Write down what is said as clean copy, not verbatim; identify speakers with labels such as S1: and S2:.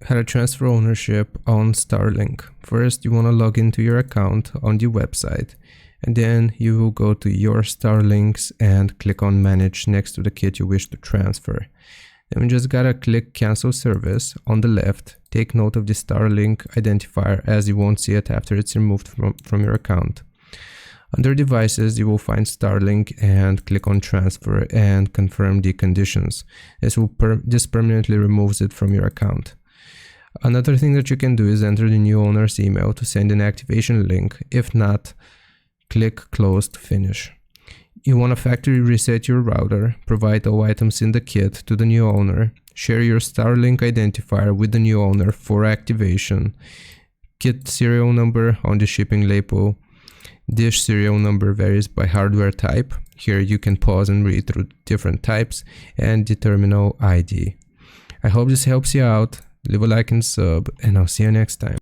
S1: How to transfer ownership on Starlink. First, you want to log into your account on the website, and then you will go to your Starlinks and click on Manage next to the kit you wish to transfer. Then we just gotta click Cancel Service on the left. Take note of the Starlink identifier, as you won't see it after it's removed from your account. Under Devices, you will find Starlink and click on Transfer and confirm the conditions. This permanently removes it from your account. Another thing that you can do is enter the new owner's email to send an activation link. If not, click Close to finish. You want to factory reset your router, provide all items in the kit to the new owner, share your Starlink identifier with the new owner for activation, kit serial number on the shipping label. Dish serial number varies by hardware type. Here you can pause and read through different types, and the terminal ID. I hope this helps you out. Leave a like and sub, and I'll see you next time.